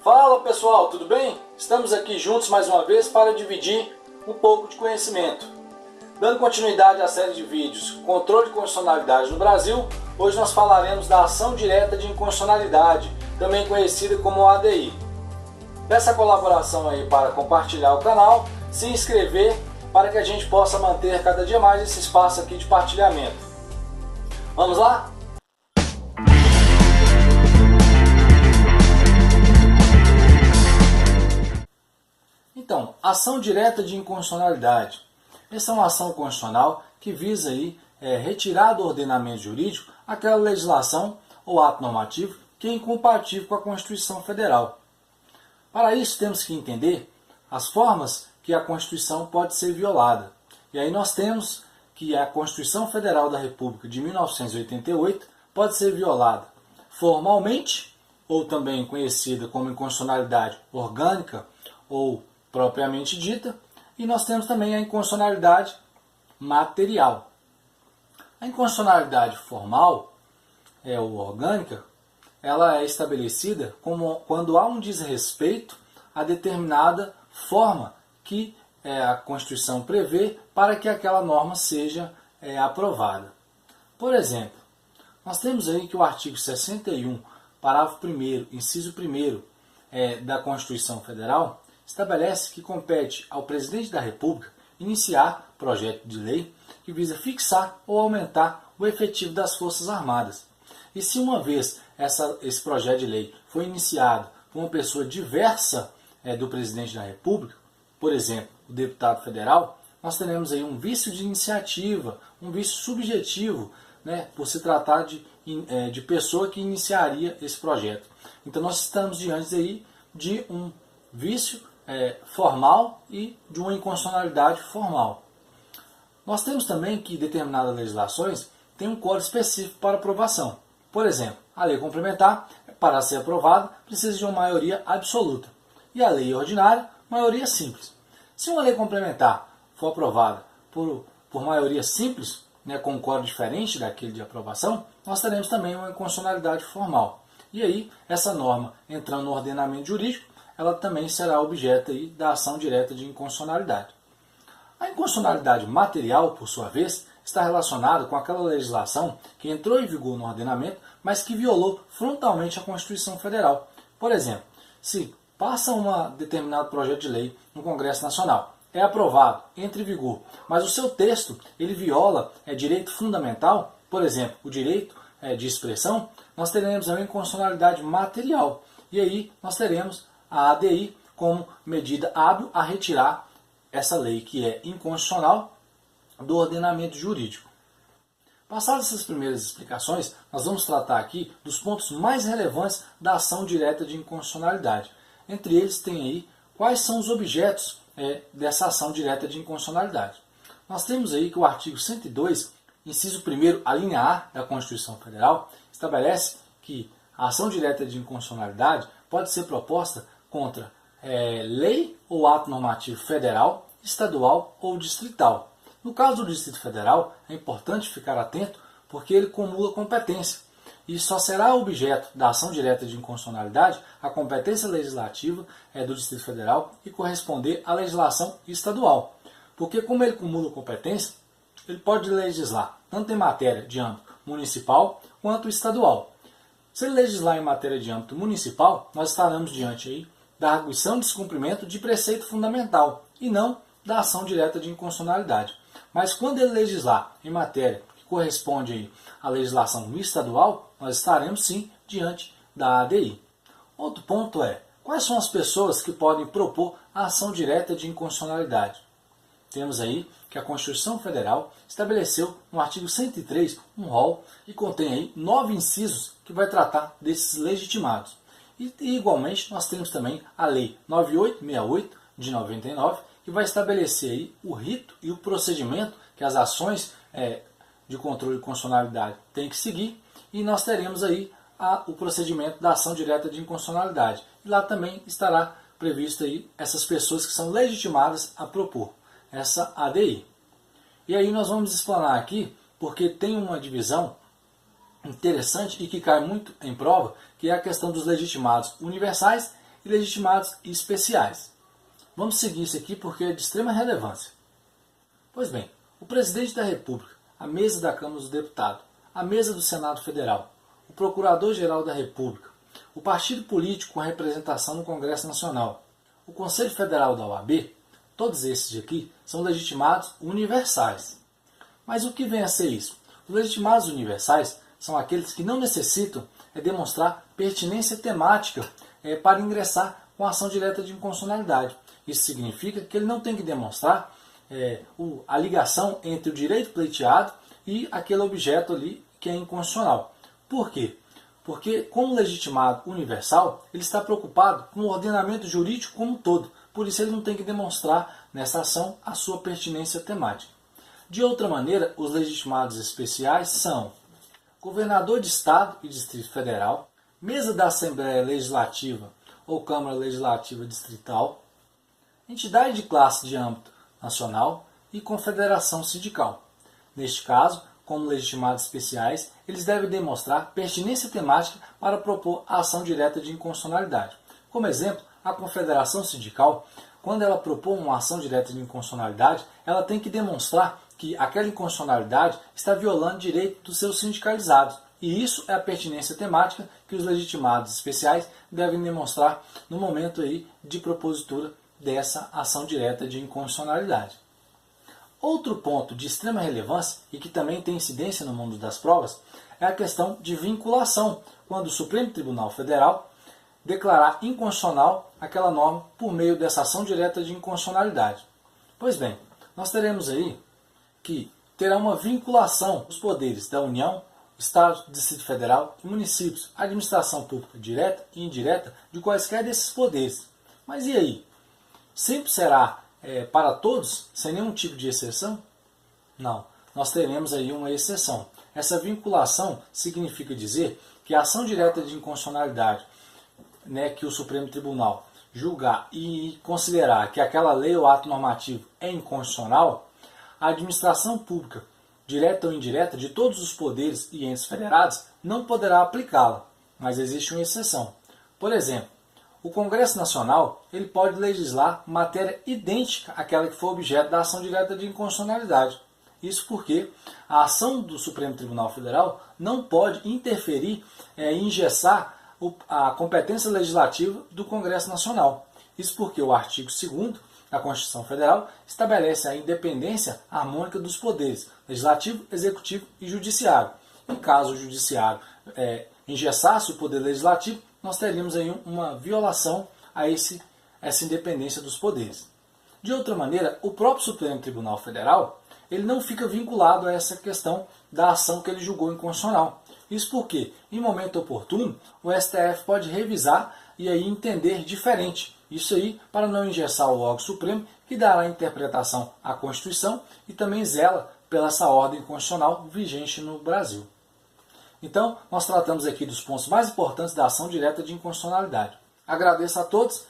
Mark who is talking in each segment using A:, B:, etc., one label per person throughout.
A: Fala pessoal, tudo bem? Estamos aqui juntos mais uma vez para dividir um pouco de conhecimento. Dando continuidade à série de vídeos Controle de Constitucionalidade no Brasil, hoje nós falaremos da ação direta de inconstitucionalidade, também conhecida como ADI. Peço a colaboração aí para compartilhar o canal, se inscrever para que a gente possa manter cada dia mais esse espaço aqui de partilhamento. Vamos lá? Então, ação direta de inconstitucionalidade. Essa é uma ação constitucional que visa aí, retirar do ordenamento jurídico aquela legislação ou ato normativo que é incompatível com a Constituição Federal. Para isso temos que entender as formas que a Constituição pode ser violada. E aí nós temos que a Constituição Federal da República de 1988 pode ser violada formalmente, ou também conhecida como inconstitucionalidade orgânica ou propriamente dita, e nós temos também a inconstitucionalidade material. A inconstitucionalidade formal, ou orgânica, ela é estabelecida como quando há um desrespeito a determinada forma que a Constituição prevê para que aquela norma seja aprovada. Por exemplo, nós temos aí que o artigo 61, parágrafo 1º, inciso 1º da Constituição Federal, estabelece que compete ao Presidente da República iniciar projeto de lei que visa fixar ou aumentar o efetivo das Forças Armadas. E se uma vez esse projeto de lei foi iniciado por uma pessoa diversa do Presidente da República, por exemplo, o deputado federal, nós teremos aí um vício de iniciativa, um vício subjetivo, por se tratar de pessoa que iniciaria esse projeto. Então nós estamos diante aí de um vício formal e de uma inconstitucionalidade formal. Nós temos também que determinadas legislações têm um código específico para aprovação. Por exemplo, a lei complementar, para ser aprovada, precisa de uma maioria absoluta. E a lei ordinária, maioria simples. Se uma lei complementar for aprovada por maioria simples, com um código diferente daquele de aprovação, nós teremos também uma inconstitucionalidade formal. E aí, essa norma entrando no ordenamento jurídico, ela também será objeto aí da ação direta de inconstitucionalidade. A inconstitucionalidade material, por sua vez, está relacionada com aquela legislação que entrou em vigor no ordenamento, mas que violou frontalmente a Constituição Federal. Por exemplo, se passa um determinado projeto de lei no Congresso Nacional, é aprovado, entra em vigor, mas o seu texto ele viola direito fundamental, por exemplo, o direito de expressão, nós teremos a inconstitucionalidade material. E aí nós teremos a ADI como medida hábil a retirar essa lei que é inconstitucional do ordenamento jurídico. Passadas essas primeiras explicações, nós vamos tratar aqui dos pontos mais relevantes da ação direta de inconstitucionalidade. Entre eles tem aí quais são os objetos dessa ação direta de inconstitucionalidade. Nós temos aí que o artigo 102, inciso 1º, a linha A da Constituição Federal, estabelece que a ação direta de inconstitucionalidade pode ser proposta contra lei ou ato normativo federal, estadual ou distrital. No caso do Distrito Federal, é importante ficar atento porque ele cumula competência e só será objeto da ação direta de inconstitucionalidade a competência legislativa do Distrito Federal e corresponder à legislação estadual. Porque como ele cumula competência, ele pode legislar tanto em matéria de âmbito municipal quanto estadual. Se ele legislar em matéria de âmbito municipal, nós estaremos diante aí da arguição de descumprimento de preceito fundamental e não da ação direta de inconstitucionalidade. Mas quando ele legislar em matéria que corresponde aí à legislação estadual, nós estaremos sim diante da ADI. Outro ponto quais são as pessoas que podem propor a ação direta de inconstitucionalidade? Temos aí que a Constituição Federal estabeleceu no artigo 103 um rol e contém aí 9 incisos que vai tratar desses legitimados. E igualmente nós temos também a Lei 9868 de 99, que vai estabelecer aí o rito e o procedimento que as ações de controle de constitucionalidade têm que seguir, e nós teremos aí o procedimento da ação direta de inconstitucionalidade. E lá também estará previsto aí essas pessoas que são legitimadas a propor essa ADI. E aí nós vamos explanar aqui, porque tem uma divisão interessante e que cai muito em prova, que é a questão dos legitimados universais e legitimados especiais. Vamos seguir isso aqui porque é de extrema relevância. Pois bem, o Presidente da República, a mesa da Câmara dos Deputados, a mesa do Senado Federal, o Procurador-Geral da República, o partido político com representação no Congresso Nacional, o Conselho Federal da OAB, todos esses aqui são legitimados universais. Mas o que vem a ser isso? Os legitimados universais são aqueles que não necessitam demonstrar pertinência temática para ingressar com ação direta de inconstitucionalidade. Isso significa que ele não tem que demonstrar a ligação entre o direito pleiteado e aquele objeto ali que é inconstitucional. Por quê? Porque, como legitimado universal, ele está preocupado com o ordenamento jurídico como um todo. Por isso, ele não tem que demonstrar nessa ação a sua pertinência temática. De outra maneira, os legitimados especiais são governador de Estado e Distrito Federal, mesa da Assembleia Legislativa ou Câmara Legislativa Distrital, entidade de classe de âmbito nacional e confederação sindical. Neste caso, como legitimados especiais, eles devem demonstrar pertinência temática para propor a ação direta de inconstitucionalidade. Como exemplo, a confederação sindical, quando ela propor uma ação direta de inconstitucionalidade, ela tem que demonstrar que aquela inconstitucionalidade está violando o direito dos seus sindicalizados. E isso é a pertinência temática que os legitimados especiais devem demonstrar no momento aí de propositura dessa ação direta de inconstitucionalidade. Outro ponto de extrema relevância e que também tem incidência no mundo das provas é a questão de vinculação, quando o Supremo Tribunal Federal declarar inconstitucional aquela norma por meio dessa ação direta de inconstitucionalidade. Pois bem, nós teremos aí que terá uma vinculação dos poderes da União, Estado, Distrito Federal e municípios, administração pública direta e indireta de quaisquer desses poderes. Mas e aí? Sempre será para todos, sem nenhum tipo de exceção? Não, nós teremos aí uma exceção. Essa vinculação significa dizer que a ação direta de inconstitucionalidade, que o Supremo Tribunal julgar e considerar que aquela lei ou ato normativo é inconstitucional, a administração pública, direta ou indireta, de todos os poderes e entes federados, não poderá aplicá-la, mas existe uma exceção. Por exemplo, o Congresso Nacional ele pode legislar matéria idêntica àquela que foi objeto da ação direta de inconstitucionalidade. Isso porque a ação do Supremo Tribunal Federal não pode interferir e engessar a competência legislativa do Congresso Nacional. Isso porque o artigo 2º da Constituição Federal estabelece a independência harmônica dos poderes legislativo, executivo e judiciário. Em caso o judiciário engessasse o poder legislativo, nós teríamos aí uma violação a essa independência dos poderes. De outra maneira, o próprio Supremo Tribunal Federal ele não fica vinculado a essa questão da ação que ele julgou inconstitucional. Isso porque, em momento oportuno, o STF pode revisar e aí entender diferente. Isso aí para não engessar o órgão supremo que dará interpretação à Constituição e também zela pela essa ordem constitucional vigente no Brasil. Então, nós tratamos aqui dos pontos mais importantes da ação direta de inconstitucionalidade. Agradeço a todos,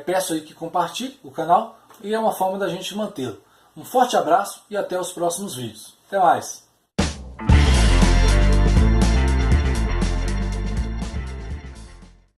A: peço aí que compartilhe o canal e é uma forma da gente mantê-lo. Um forte abraço e até os próximos vídeos. Até mais!